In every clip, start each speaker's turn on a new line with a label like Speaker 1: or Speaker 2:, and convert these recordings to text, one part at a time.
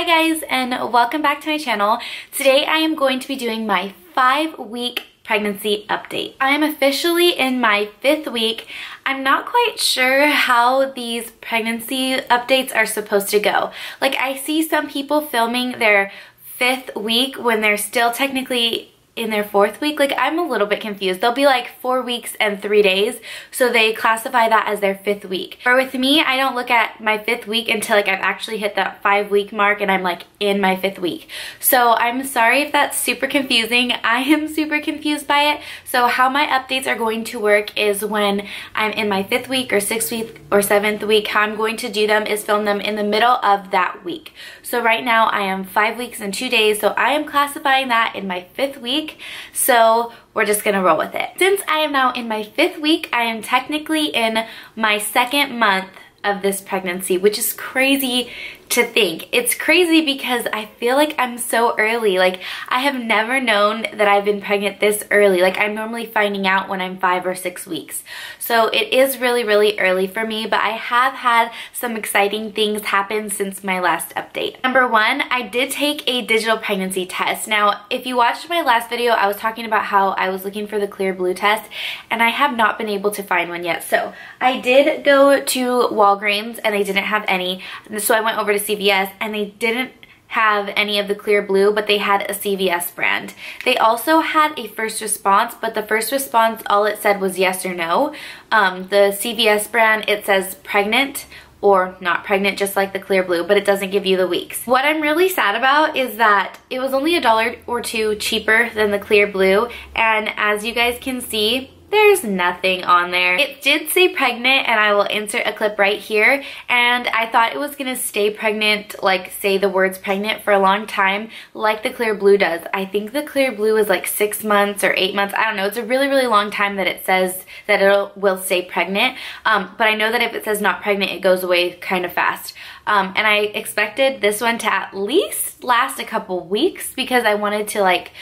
Speaker 1: Hi guys, and welcome back to my channel. Today I am going to be doing my 5-week pregnancy update. I am officially in my 5th week. I'm not quite sure how these pregnancy updates are supposed to go. Like, I see some people filming their 5th week when they're still technically in their 4th week. Like, I'm a little bit confused. They'll be like 4 weeks and 3 days, so they classify that as their 5th week. Or with me, I don't look at my 5th week until like I've actually hit that 5-week mark and I'm like in my 5th week. So I'm sorry if that's super confusing. I am super confused by it. So how my updates are going to work is when I'm in my 5th week or 6th week or 7th week, how I'm going to do them is film them in the middle of that week. So right now I am 5 weeks and 2 days, so I am classifying that in my 5th week. So we're just gonna roll with it. Since I am now in my 5th week, I am technically in my 2nd month of this pregnancy, which is crazy to think. It's crazy because I feel like I'm so early. Like, I have never known that I've been pregnant this early. Like, I'm normally finding out when I'm 5 or 6 weeks. So it is really, really early for me, but I have had some exciting things happen since my last update. Number one, I did take a digital pregnancy test. Now, if you watched my last video, I was talking about how I was looking for the Clearblue test, and I have not been able to find one yet. So I did go to Walgreens and they didn't have any. So I went over to CVS and they didn't have any of the Clearblue, but they had a CVS brand. They also had a first response, but the first response, all it said was yes or no. The CVS brand, it says pregnant or not pregnant, just like the Clearblue, but it doesn't give you the weeks. What I'm really sad about is that it was only $1 or $2 cheaper than the Clearblue, and as you guys can see, there's nothing on there. It did say pregnant, and I will insert a clip right here, and I thought it was gonna stay pregnant, like say the words pregnant for a long time, like the Clearblue does. I think the Clearblue is like 6 months or 8 months. I don't know. It's a really, really long time that it says that it will stay pregnant, but I know that if it says not pregnant, it goes away kind of fast. And I expected this one to at least last a couple weeks because I wanted to like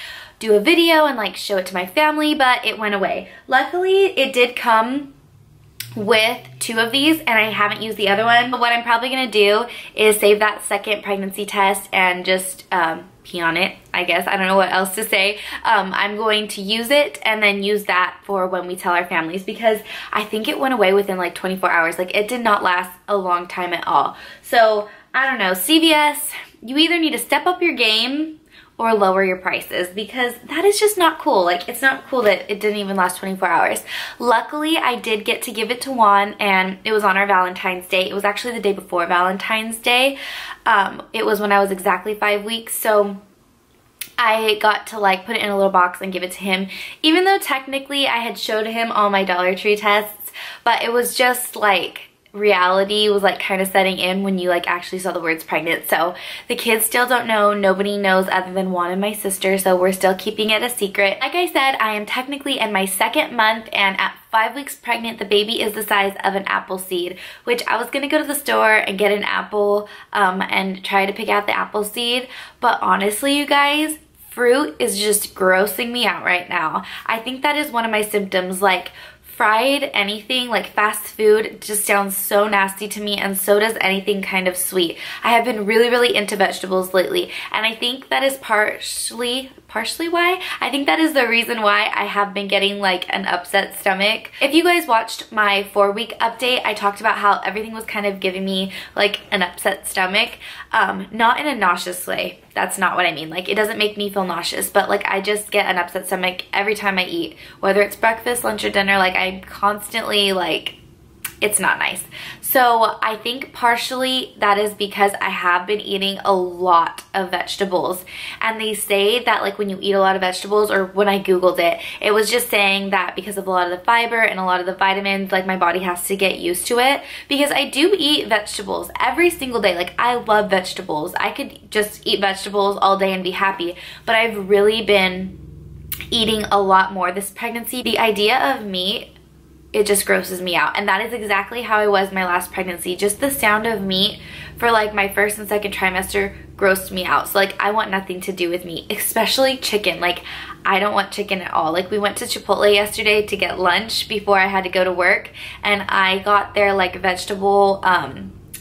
Speaker 1: do a video and like show it to my family, but it went away. Luckily, it did come with 2 of these and I haven't used the other one. But what I'm probably gonna do is save that 2nd pregnancy test and just pee on it, I guess. I don't know what else to say. I'm going to use it and then use that for when we tell our families, because I think it went away within like 24 hours. Like, it did not last a long time at all. So I don't know, CVS, you either need to step up your game or lower your prices, because that is just not cool. Like, it's not cool that it didn't even last 24 hours. Luckily, I did get to give it to Juan, and it was on our Valentine's Day. It was actually the day before Valentine's Day. It was when I was exactly 5 weeks, so I got to like put it in a little box and give it to him, even though technically I had showed him all my Dollar Tree tests, but it was just like, reality was like kind of setting in when you like actually saw the words pregnant. So the kids still don't know. Nobody knows other than Juan and my sister, so we're still keeping it a secret. Like I said, I am technically in my 2nd month, and at 5 weeks pregnant, the baby is the size of an apple seed, which I was gonna go to the store and get an apple and try to pick out the apple seed, but honestly, you guys, fruit is just grossing me out right now. I think that is one of my symptoms. Like, fried anything, like fast food, just sounds so nasty to me, and so does anything kind of sweet. I have been really, really into vegetables lately, and I think that is partially why. I think that is the reason why I have been getting like an upset stomach. If you guys watched my 4-week update, I talked about how everything was kind of giving me like an upset stomach. Not in a nauseous way. That's not what I mean. Like, it doesn't make me feel nauseous, but like I just get an upset stomach every time I eat, whether it's breakfast, lunch, or dinner. Like, I'm constantly like, it's not nice. So I think partially that is because I have been eating a lot of vegetables, and they say that like when you eat a lot of vegetables, or when I googled it, it was just saying that because of a lot of the fiber and a lot of the vitamins, like my body has to get used to it, because I do eat vegetables every single day. Like, I love vegetables. I could just eat vegetables all day and be happy, but I've really been eating a lot more this pregnancy. The idea of meat, it just grosses me out, and that is exactly how I was my last pregnancy. Just the sound of meat for like my 1st and 2nd trimester grossed me out. So like, I want nothing to do with meat, especially chicken. Like, I don't want chicken at all. Like, we went to Chipotle yesterday to get lunch before I had to go to work, and I got their like vegetable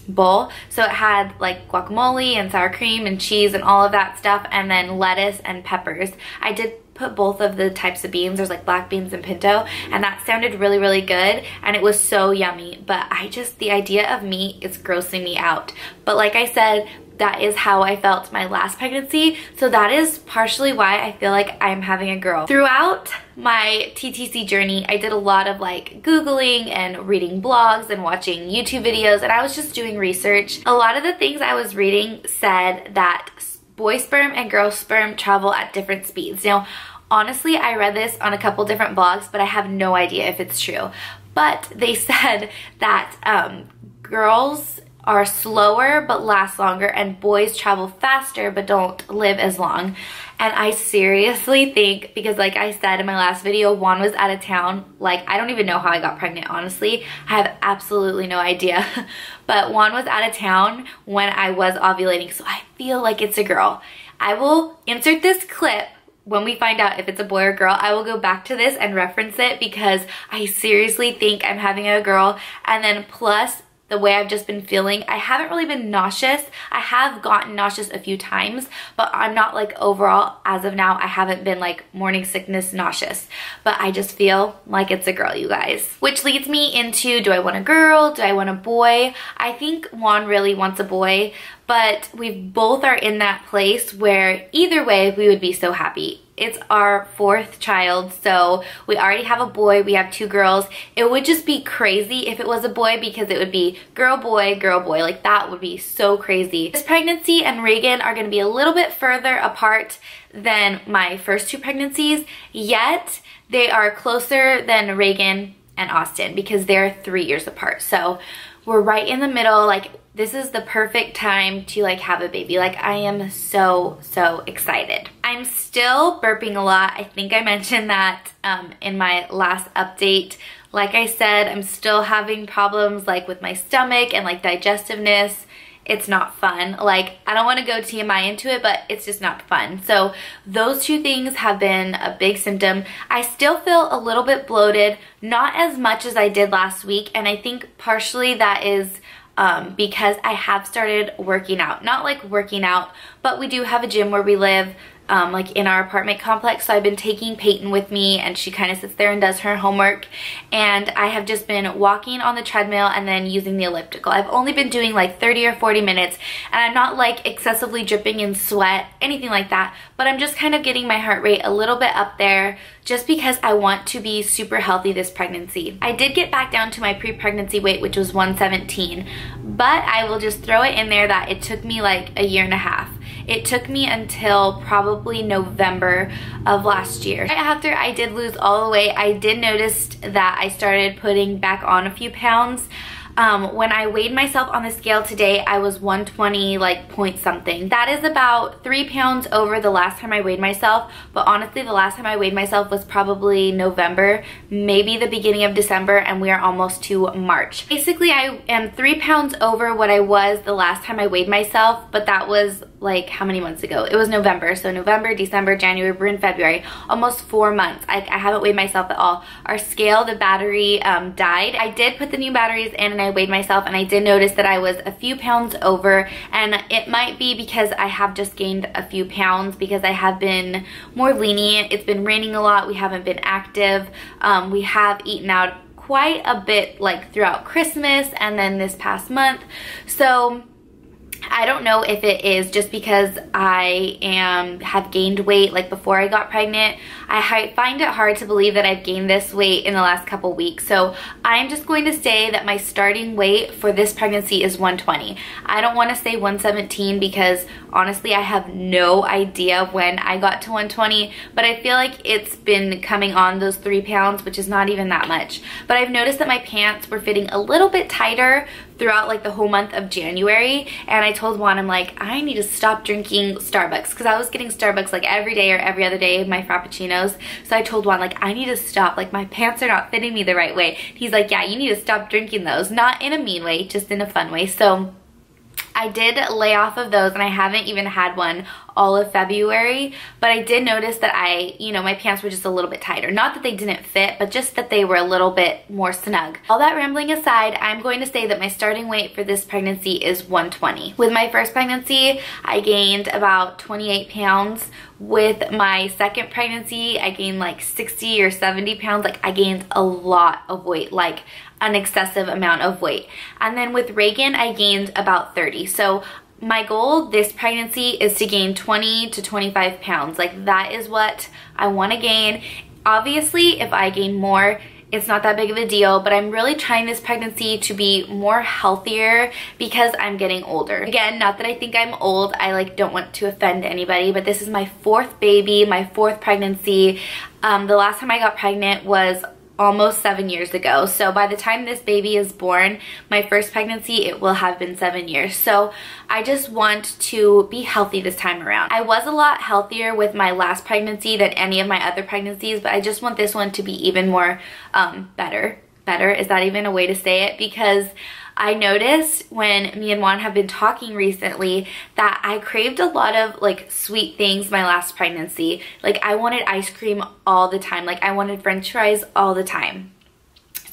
Speaker 1: bowl. So it had like guacamole and sour cream and cheese and all of that stuff, and then lettuce and peppers. I did put both of the types of beans. There's like black beans and pinto, and that sounded really, really good, and it was so yummy. But the idea of meat is grossing me out. But like I said, that is how I felt my last pregnancy, so that is partially why I feel like I'm having a girl. Throughout my TTC journey, I did a lot of like Googling and reading blogs and watching YouTube videos, and I was just doing research. A lot of the things I was reading said that boy sperm and girl sperm travel at different speeds. Now, honestly, I read this on a couple different blogs, but I have no idea if it's true. But they said that girls are slower but last longer, and boys travel faster but don't live as long. And I seriously think, because like I said in my last video, Juan was out of town. Like, I don't even know how I got pregnant, honestly. I have absolutely no idea. But Juan was out of town when I was ovulating, so I feel like it's a girl. I will insert this clip when we find out if it's a boy or girl. I will go back to this and reference it, because I seriously think I'm having a girl. And then plus, the way I've just been feeling, I haven't really been nauseous. I have gotten nauseous a few times, but I'm not like overall, as of now, I haven't been like morning sickness nauseous. But I just feel like it's a girl, you guys. Which leads me into, do I want a girl? Do I want a boy? I think Juan really wants a boy, but we both are in that place where either way, we would be so happy. It's our 4th child, so we already have a boy, we have 2 girls. It would just be crazy if it was a boy, because it would be girl, boy, like that would be so crazy. This pregnancy and Reagan are gonna be a little bit further apart than my first 2 pregnancies, yet they are closer than Reagan and Austin, because they're 3 years apart. So we're right in the middle. Like, this is the perfect time to like have a baby. Like, I am so excited. I'm still burping a lot. I think I mentioned that in my last update. Like I said, I'm still having problems like with my stomach and like digestiveness. It's not fun. Like, I don't want to go TMI into it, but it's just not fun. So those 2 things have been a big symptom. I still feel a little bit bloated, not as much as I did last week, and I think partially that is because I have started working out. Not like working out, but we do have a gym where we live, like in our apartment complex. So I've been taking Peyton with me, and she kind of sits there and does her homework. And I have just been walking on the treadmill and then using the elliptical. I've only been doing like 30 or 40 minutes, and I'm not like excessively dripping in sweat, anything like that, but I'm just kind of getting my heart rate a little bit up there, just because I want to be super healthy this pregnancy. I did get back down to my pre-pregnancy weight, which was 117, but I will just throw it in there that it took me like a year and a half. It took me until probably November of last year. Right after I did lose all the weight, I did notice that I started putting back on a few pounds. When I weighed myself on the scale today, I was 120 like point something. That is about 3 pounds over the last time I weighed myself, but honestly the last time I weighed myself was probably November, maybe the beginning of December, and we are almost to March. Basically, I am 3 pounds over what I was the last time I weighed myself, but that was like how many months ago? It was November, so November, December, January, we're in February, almost 4 months. I haven't weighed myself at all. Our scale, the battery died. I did put the new batteries in and I weighed myself, and I did notice that I was a few pounds over, and it might be because I have just gained a few pounds because I have been more lenient. It's been raining a lot. We haven't been active. We have eaten out quite a bit like throughout Christmas and then this past month. So I don't know if it is just because I have gained weight like before I got pregnant. I find it hard to believe that I've gained this weight in the last couple weeks. So I'm just going to say that my starting weight for this pregnancy is 120. I don't want to say 117 because honestly I have no idea when I got to 120, but I feel like it's been coming on those 3 pounds, which is not even that much. But I've noticed that my pants were fitting a little bit tighter throughout like the whole month of January, and I told Juan, I'm like, I need to stop drinking Starbucks, because I was getting Starbucks like every day or every other day, my Frappuccinos. So I told Juan, like, I need to stop, like my pants are not fitting me the right way. He's like, yeah, you need to stop drinking those. Not in a mean way, just in a fun way. So I did lay off of those and I haven't even had one all of February, but I did notice that my pants were just a little bit tighter. Not that they didn't fit, but just that they were a little bit more snug. All that rambling aside, I'm going to say that my starting weight for this pregnancy is 120. With my first pregnancy, I gained about 28 pounds. With my second pregnancy, I gained like 60 or 70 pounds. Like I gained a lot of weight, like an excessive amount of weight. And then with Reagan, I gained about 30. So my goal this pregnancy is to gain 20 to 25 pounds. Like that is what I want to gain. Obviously, if I gain more, it's not that big of a deal, but I'm really trying this pregnancy to be more healthier because I'm getting older. Again, not that I think I'm old. I don't want to offend anybody, but this is my fourth baby, my fourth pregnancy. The last time I got pregnant was almost 7 years ago. So by the time this baby is born, my first pregnancy, it will have been 7 years. So I just want to be healthy this time around. I was a lot healthier with my last pregnancy than any of my other pregnancies, but I just want this one to be even more better. Better, is that even a way to say it? Because I noticed when me and Juan have been talking recently that I craved a lot of sweet things my last pregnancy. Like I wanted ice cream all the time. Like I wanted french fries all the time.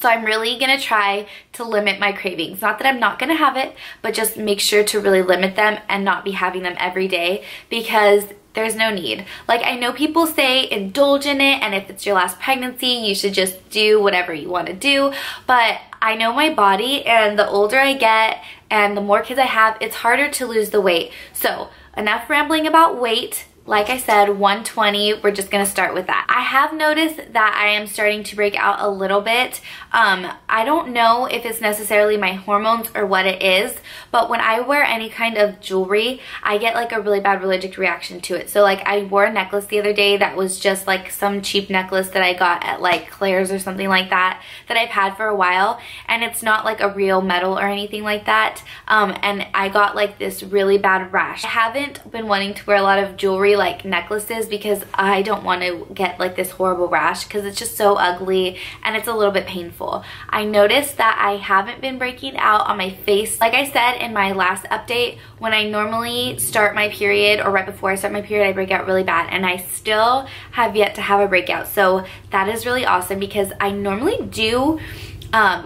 Speaker 1: So I'm really gonna try to limit my cravings. Not that I'm not gonna have it, but just make sure to really limit them and not be having them every day because there's no need. Like I know people say indulge in it, and if it's your last pregnancy, you should just do whatever you want to do. But I know my body, and the older I get and the more kids I have, it's harder to lose the weight. So enough rambling about weight. Like I said, 120, we're just gonna start with that. I have noticed that I am starting to break out a little bit. I don't know if it's necessarily my hormones or what it is, but when I wear any kind of jewelry, I get a really bad allergic reaction to it. So I wore a necklace the other day that was just some cheap necklace that I got at Claire's or something like that I've had for a while, and it's not a real metal or anything like that. And I got this really bad rash. I haven't been wanting to wear a lot of jewelry necklaces because I don't want to get this horrible rash because it's just so ugly and it's a little bit painful. I noticed that I haven't been breaking out on my face. Like I said in my last update, when I normally start my period or right before I start my period, I break out really bad, and I still have yet to have a breakout. So that is really awesome because I normally do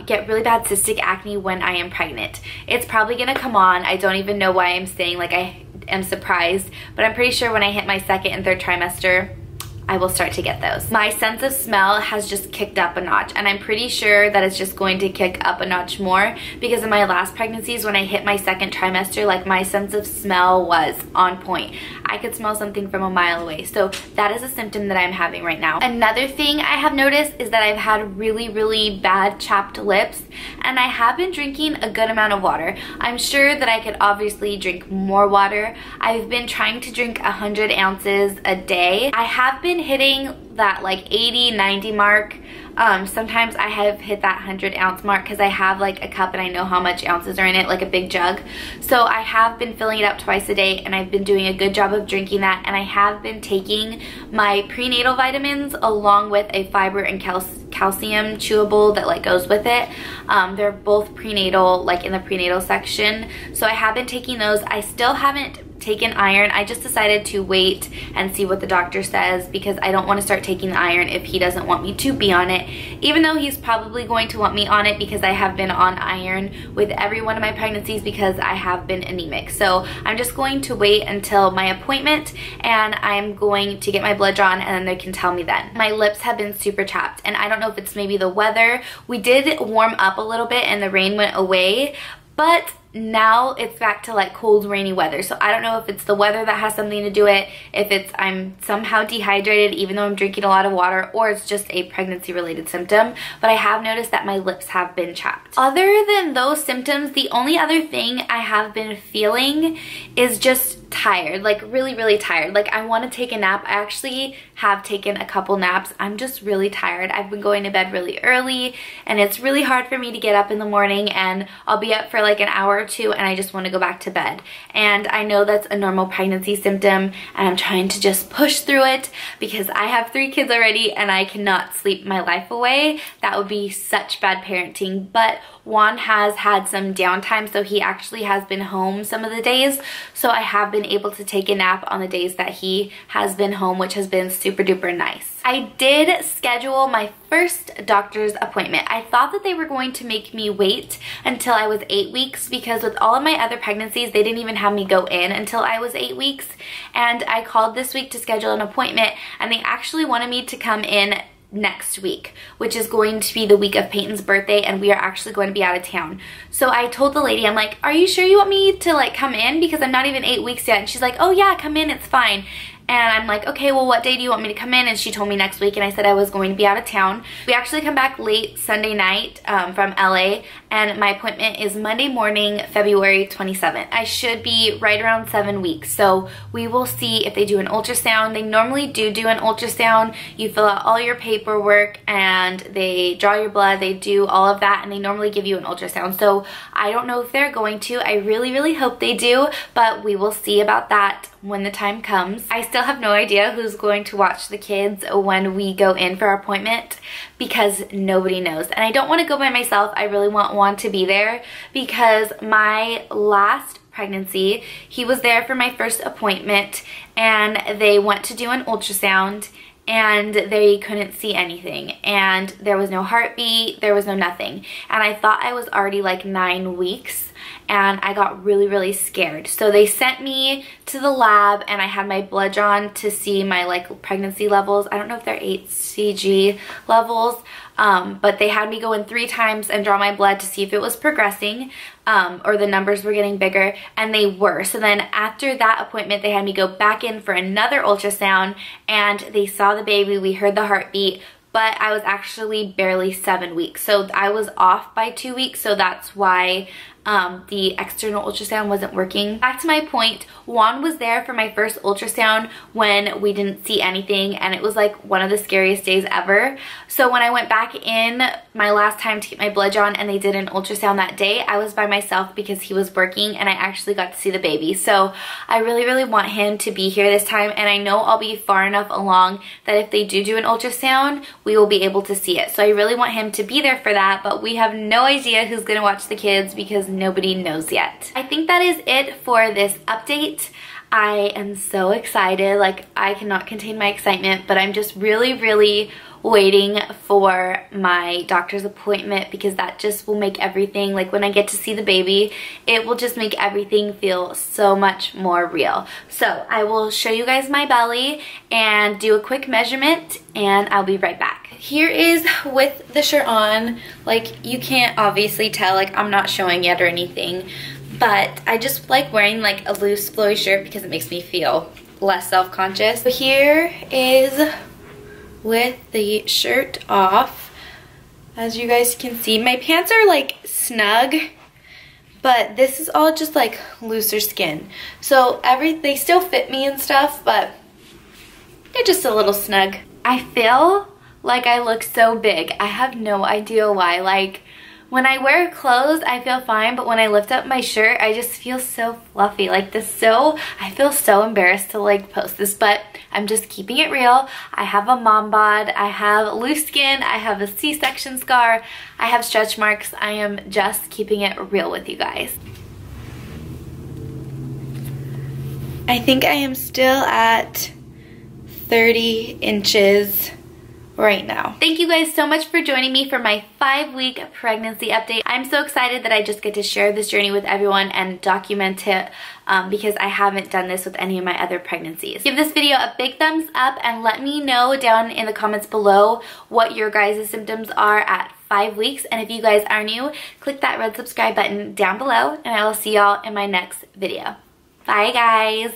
Speaker 1: get really bad cystic acne when I am pregnant. It's probably gonna come on. I don't even know why I'm saying I am surprised, but I'm pretty sure when I hit my second and third trimester, I will start to get those. My sense of smell has just kicked up a notch, and I'm pretty sure that it's just going to kick up a notch more because in my last pregnancies, when I hit my second trimester, my sense of smell was on point. I could smell something from a mile away. So that is a symptom that I'm having right now. Another thing I have noticed is that I've had really bad chapped lips, and I have been drinking a good amount of water. I'm sure that I could obviously drink more water. I've been trying to drink 100 ounces a day. I have been hitting that 80, 90 mark. Sometimes I have hit that 100 ounce mark because I have a cup and I know how much ounces are in it, a big jug. So I have been filling it up twice a day, and I've been doing a good job of drinking that, and I have been taking my prenatal vitamins along with a fiber and calcium chewable that goes with it. They're both prenatal, in the prenatal section. So I have been taking those. I still haven't taken iron. I just decided to wait and see what the doctor says because I don't want to start taking the iron if he doesn't want me to be on it, even though he's probably going to want me on it because I have been on iron with every one of my pregnancies because I have been anemic. So I'm just going to wait until my appointment, and I'm going to get my blood drawn, and then they can tell me then. My lips have been super chapped, and I don't know if it's maybe the weather. We did warm up a little bit and the rain went away, but now it's back to cold, rainy weather. So I don't know if it's the weather that has something to do it, if it's I'm somehow dehydrated even though I'm drinking a lot of water, or it's just a pregnancy related symptom. But I have noticed that my lips have been chapped. Other than those symptoms, the only other thing I have been feeling is just tired, like really, really tired. Like I want to take a nap. I actually have taken a couple naps. I'm just really tired. I've been going to bed really early and it's really hard for me to get up in the morning, and I'll be up for like an hour or two and I just want to go back to bed. And I know that's a normal pregnancy symptom, and I'm trying to just push through it because I have 3 kids already and I cannot sleep my life away. That would be such bad parenting. But Juan has had some downtime, so he actually has been home some of the days. So I have been able to take a nap on the days that he has been home, which has been super duper nice. I did schedule my first doctor's appointment. I thought that they were going to make me wait until I was 8 weeks, because with all of my other pregnancies, they didn't even have me go in until I was 8 weeks. And I called this week to schedule an appointment, and they actually wanted me to come in next week, which is going to be the week of Peyton's birthday, and we are actually going to be out of town. So I told the lady, I'm like, are you sure you want me to like come in, because I'm not even 8 weeks yet? And she's like, oh yeah, come in, it's fine. And I'm like, okay, well, what day do you want me to come in? And she told me next week, and I said I was going to be out of town. We actually come back late Sunday night from LA, and my appointment is Monday morning, February 27th. I should be right around 7 weeks, so we will see if they do an ultrasound. They normally do an ultrasound. You fill out all your paperwork, and they draw your blood, they do all of that, and they normally give you an ultrasound. So I don't know if they're going to. I really, really hope they do, but we will see about that when the time comes. I still have no idea who's going to watch the kids when we go in for our appointment, because nobody knows. And I don't want to go by myself. I really want Juan to be there, because my last pregnancy, he was there for my first appointment, and they went to do an ultrasound, and they couldn't see anything, and there was no heartbeat, there was no nothing. And I thought I was already like 9 weeks, and I got really, really scared. So they sent me to the lab, and I had my blood drawn to see my like pregnancy levels. I don't know if they're HCG levels, but they had me go in 3 times and draw my blood to see if it was progressing, or the numbers were getting bigger, and they were. So then after that appointment, they had me go back in for another ultrasound, and they saw the baby, we heard the heartbeat, but I was actually barely 7 weeks. So I was off by 2 weeks, so that's why the external ultrasound wasn't working. Back to my point, Juan was there for my first ultrasound when we didn't see anything, and it was like one of the scariest days ever. So when I went back in my last time to get my blood drawn and they did an ultrasound that day, I was by myself because he was working, and I actually got to see the baby. So I really, really want him to be here this time, and I know I'll be far enough along that if they do an ultrasound, we will be able to see it. So I really want him to be there for that, but we have no idea who's gonna watch the kids because nobody knows yet. I think that is it for this update. I am so excited, like I cannot contain my excitement, but I'm just really, really waiting for my doctor's appointment, because that just will make everything, like when I get to see the baby, it will just make everything feel so much more real. So I will show you guys my belly and do a quick measurement, and I'll be right back. Here is with the shirt on. Like you can't obviously tell, like I'm not showing yet or anything, but I just like wearing like a loose flowy shirt because it makes me feel less self-conscious. So here is with the shirt off. As you guys can see, my pants are like snug, but this is all just like looser skin. So they still fit me and stuff, but they're just a little snug. I feel like I look so big. I have no idea why. Like when I wear clothes, I feel fine, but when I lift up my shirt, I just feel so fluffy. Like I feel so embarrassed to like post this, but I'm just keeping it real. I have a mom bod, I have loose skin, I have a C-section scar, I have stretch marks. I am just keeping it real with you guys. I think I am still at 30 inches right now. Thank you guys so much for joining me for my 5-week pregnancy update. I'm so excited that I just get to share this journey with everyone and document it, because I haven't done this with any of my other pregnancies. Give this video a big thumbs up and let me know down in the comments below what your guys' symptoms are at 5 weeks. And if you guys are new, click that red subscribe button down below, and I will see y'all in my next video. Bye guys.